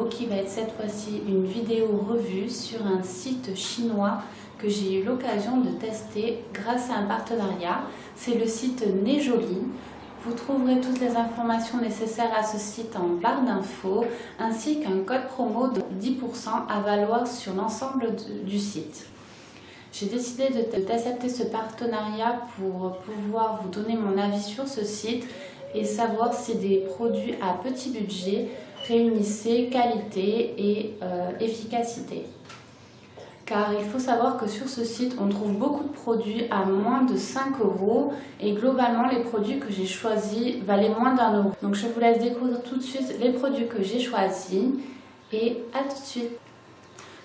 qui va être cette fois-ci une vidéo revue sur un site chinois que j'ai eu l'occasion de tester grâce à un partenariat. C'est le site Nejoli. Vous trouverez toutes les informations nécessaires à ce site en barre d'infos ainsi qu'un code promo de 10% à valoir sur l'ensemble du site. J'ai décidé d'accepter ce partenariat pour pouvoir vous donner mon avis sur ce site et savoir si des produits à petit budget réunissaient qualité et efficacité. Car il faut savoir que sur ce site, on trouve beaucoup de produits à moins de 5 € et globalement, les produits que j'ai choisis valaient moins d'1 €. Donc je vous laisse découvrir tout de suite les produits que j'ai choisis et à tout de suite.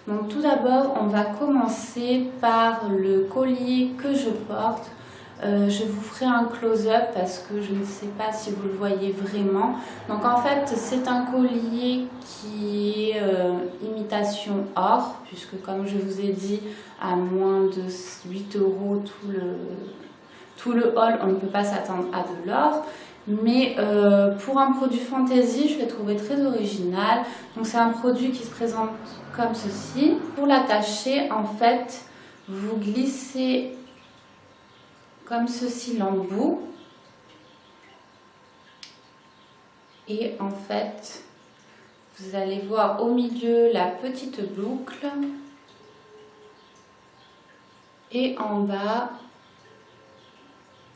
Donc tout d'abord, on va commencer par le collier que je porte. Je vous ferai un close-up parce que je ne sais pas si vous le voyez vraiment. Donc en fait, c'est un collier qui est imitation or, puisque comme je vous ai dit, à moins de 8 € tout le haul, on ne peut pas s'attendre à de l'or. Mais pour un produit fantaisie, je l'ai trouvé très original. Donc c'est un produit qui se présente comme ceci. Pour l'attacher, en fait, vous glissez comme ceci l'embout. Et en fait, vous allez voir au milieu la petite boucle. Et en bas,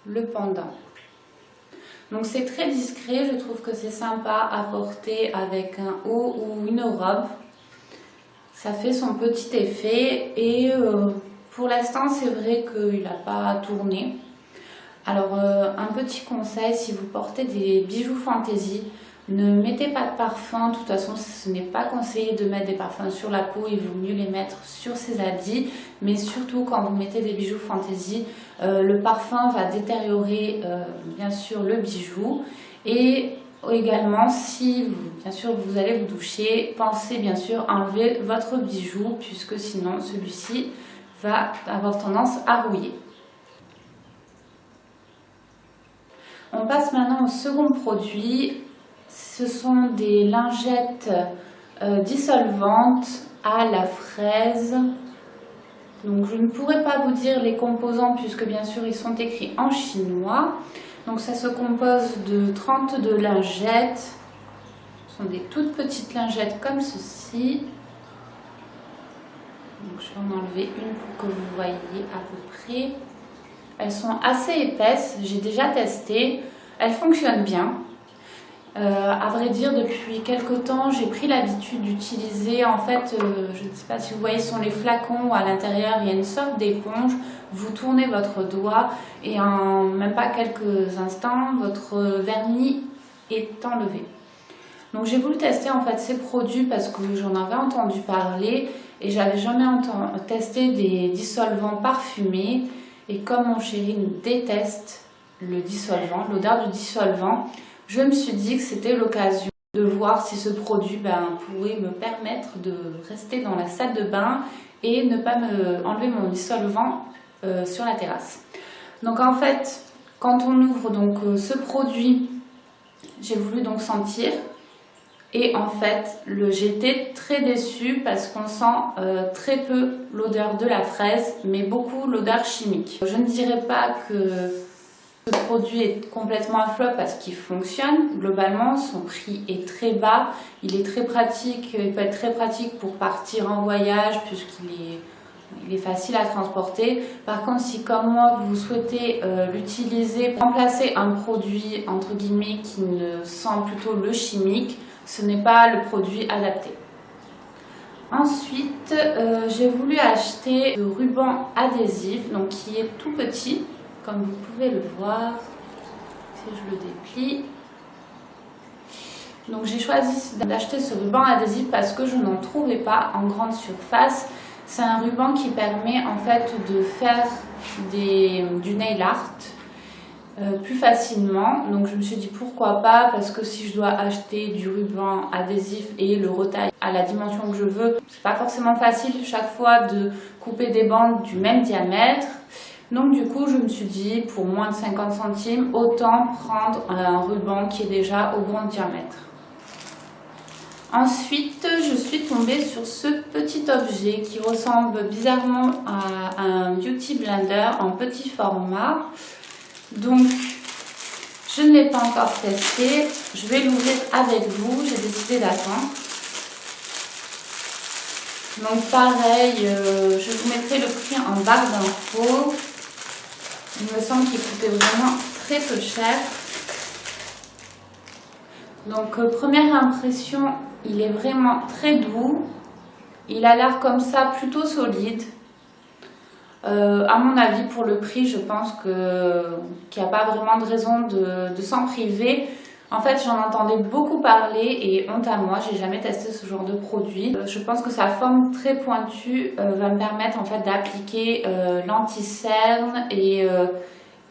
le pendant. Donc c'est très discret, je trouve que c'est sympa à porter avec un haut ou une robe. Ça fait son petit effet et pour l'instant c'est vrai qu'il n'a pas tourné. Alors un petit conseil, si vous portez des bijoux fantaisie, ne mettez pas de parfum. De toute façon, ce n'est pas conseillé de mettre des parfums sur la peau, il vaut mieux les mettre sur ses habits. Mais surtout quand vous mettez des bijoux fantaisie, le parfum va détériorer bien sûr le bijou. Et également, si bien sûr vous allez vous doucher, pensez bien sûr à enlever votre bijou puisque sinon celui-ci va avoir tendance à rouiller. On passe maintenant au second produit. Ce sont des lingettes dissolvantes à la fraise. Donc je ne pourrais pas vous dire les composants puisque bien sûr ils sont écrits en chinois. Donc ça se compose de 32 lingettes. Ce sont des toutes petites lingettes comme ceci. Donc je vais en enlever une pour que vous voyez à peu près. Elles sont assez épaisses, j'ai déjà testé. Elles fonctionnent bien. À vrai dire, depuis quelques temps, j'ai pris l'habitude d'utiliser, en fait, je ne sais pas si vous voyez, ce sont les flacons où à l'intérieur il y a une sorte d'éponge. Vous tournez votre doigt et en même pas quelques instants, votre vernis est enlevé. Donc j'ai voulu tester en fait ces produits parce que j'en avais entendu parler et j'avais jamais testé des dissolvants parfumés. Et comme mon chéri déteste le dissolvant, l'odeur du dissolvant, je me suis dit que c'était l'occasion de voir si ce produit pourrait me permettre de rester dans la salle de bain et ne pas enlever mon dissolvant sur la terrasse. Donc en fait, quand on ouvre donc ce produit, j'ai voulu donc sentir. Et en fait, j'ai été très déçue parce qu'on sent très peu l'odeur de la fraise, mais beaucoup l'odeur chimique. Je ne dirais pas que ce produit est complètement un flop parce qu'il fonctionne. Globalement, son prix est très bas. Il est très pratique. Il peut être très pratique pour partir en voyage puisqu'il est facile à transporter. Par contre, si comme moi, vous souhaitez l'utiliser pour remplacer un produit entre guillemets qui ne sent plutôt le chimique, ce n'est pas le produit adapté. Ensuite, j'ai voulu acheter le ruban adhésif, donc qui est tout petit, comme vous pouvez le voir, si je le déplie. Donc j'ai choisi d'acheter ce ruban adhésif parce que je n'en trouvais pas en grande surface. C'est un ruban qui permet en fait de faire du nail art plus facilement. Donc je me suis dit pourquoi pas, parce que si je dois acheter du ruban adhésif et le retailler à la dimension que je veux, c'est pas forcément facile chaque fois de couper des bandes du même diamètre. Donc du coup je me suis dit pour moins de 50 centimes autant prendre un ruban qui est déjà au bon diamètre. Ensuite, je suis tombée sur ce petit objet qui ressemble bizarrement à un beauty blender en petit format. Donc, je ne l'ai pas encore testé. Je vais l'ouvrir avec vous. J'ai décidé d'attendre. Donc pareil, je vous mettrai le prix en barre d'infos. Il me semble qu'il coûtait vraiment très peu cher. Donc première impression, il est vraiment très doux. Il a l'air comme ça plutôt solide. À mon avis, pour le prix, je pense qu'il n'y a pas vraiment de raison de s'en priver. En fait, j'en entendais beaucoup parler et honte à moi, j'ai jamais testé ce genre de produit. Je pense que sa forme très pointue va me permettre en fait d'appliquer l'anti-cerne et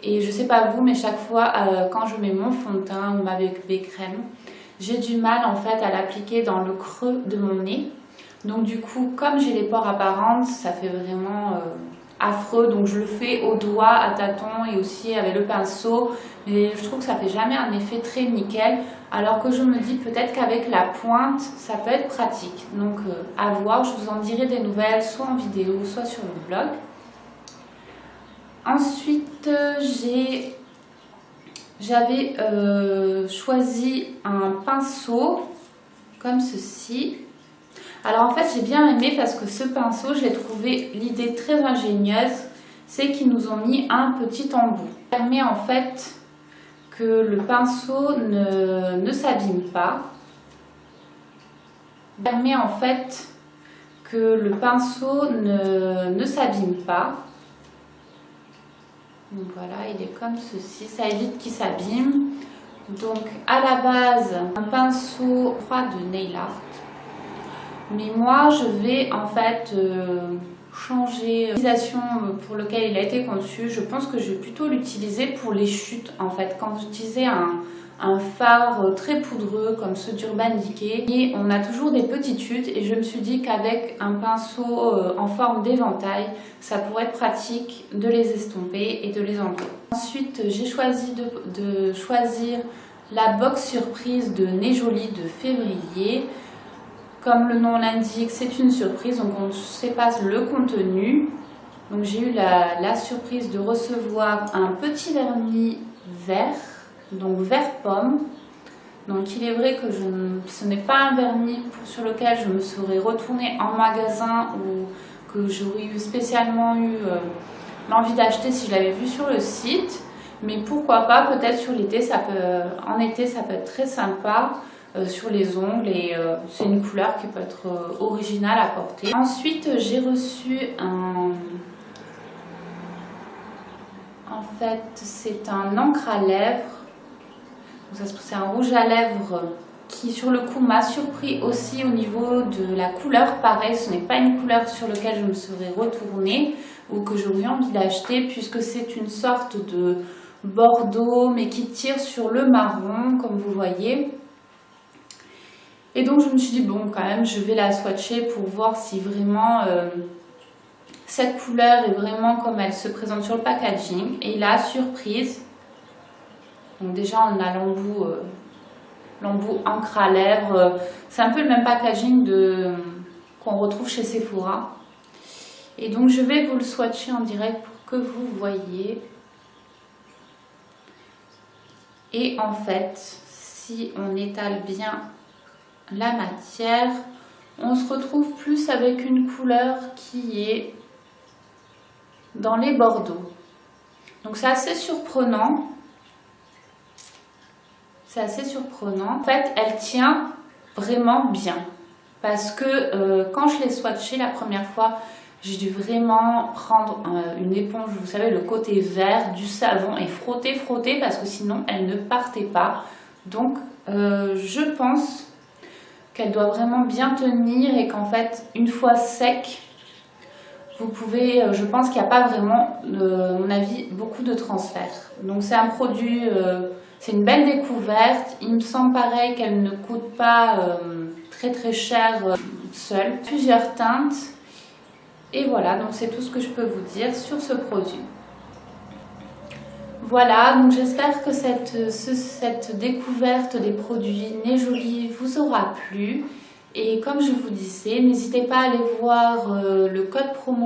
je sais pas vous, mais chaque fois quand je mets mon fond de teint ou ma BB crème, j'ai du mal en fait à l'appliquer dans le creux de mon nez. Donc du coup, comme j'ai les pores apparentes, ça fait vraiment affreux, donc je le fais au doigt, à tâtons et aussi avec le pinceau, mais je trouve que ça fait jamais un effet très nickel, alors que je me dis peut-être qu'avec la pointe ça peut être pratique. Donc à voir, je vous en dirai des nouvelles soit en vidéo soit sur le blog. Ensuite j'avais choisi un pinceau comme ceci. Alors en fait j'ai bien aimé parce que ce pinceau, j'ai trouvé l'idée très ingénieuse, c'est qu'ils nous ont mis un petit embout. Ça permet en fait que le pinceau ne s'abîme pas. Ça permet en fait que le pinceau ne s'abîme pas. Donc voilà, il est comme ceci, ça évite qu'il s'abîme. Donc à la base, un pinceau froid de nail art. Mais moi, je vais en fait changer l'utilisation pour laquelle il a été conçu. Je pense que je vais plutôt l'utiliser pour les chutes en fait. Quand vous utilisez un fard très poudreux comme ceux d'Urban Decay, et on a toujours des petites chutes et je me suis dit qu'avec un pinceau en forme d'éventail, ça pourrait être pratique de les estomper et de les enlever. Ensuite, j'ai choisi de choisir la box surprise de Nez Jolie de février. Comme le nom l'indique, c'est une surprise, donc on ne sait pas le contenu. Donc j'ai eu la surprise de recevoir un petit vernis vert, donc vert pomme. Donc il est vrai que ce n'est pas un vernis sur lequel je me serais retournée en magasin ou que j'aurais spécialement eu l'envie d'acheter si je l'avais vu sur le site. Mais pourquoi pas, peut-être sur l'été, en été ça peut être très sympa. Sur les ongles et c'est une couleur qui peut être originale à porter. Ensuite j'ai reçu en fait c'est un encre à lèvres, c'est un rouge à lèvres qui sur le coup m'a surpris aussi au niveau de la couleur. Pareil, ce n'est pas une couleur sur laquelle je me serais retournée ou que j'aurais envie d'acheter puisque c'est une sorte de bordeaux mais qui tire sur le marron comme vous voyez. Et donc je me suis dit bon quand même je vais la swatcher pour voir si vraiment cette couleur est vraiment comme elle se présente sur le packaging. Et là, surprise, donc déjà on a l'embout encre à lèvres, c'est un peu le même packaging qu'on retrouve chez Sephora. Et donc je vais vous le swatcher en direct pour que vous voyez. Et en fait, si on étale bien la matière, on se retrouve plus avec une couleur qui est dans les bordeaux. Donc c'est assez surprenant. C'est assez surprenant. En fait, elle tient vraiment bien. Parce que quand je l'ai swatchée la première fois, j'ai dû vraiment prendre une éponge, vous savez, le côté vert du savon et frotter parce que sinon elle ne partait pas. Donc je pense qu'elle doit vraiment bien tenir et qu'en fait une fois sec vous pouvez, je pense qu'il n'y a pas vraiment, à mon avis, beaucoup de transfert. Donc c'est un produit, c'est une belle découverte. Il me semble pareil qu'elle ne coûte pas très cher seule. Plusieurs teintes. Et voilà, donc c'est tout ce que je peux vous dire sur ce produit. Voilà, donc j'espère que cette découverte des produits Nez Jolie vous aura plu. Et comme je vous disais, n'hésitez pas à aller voir le code promo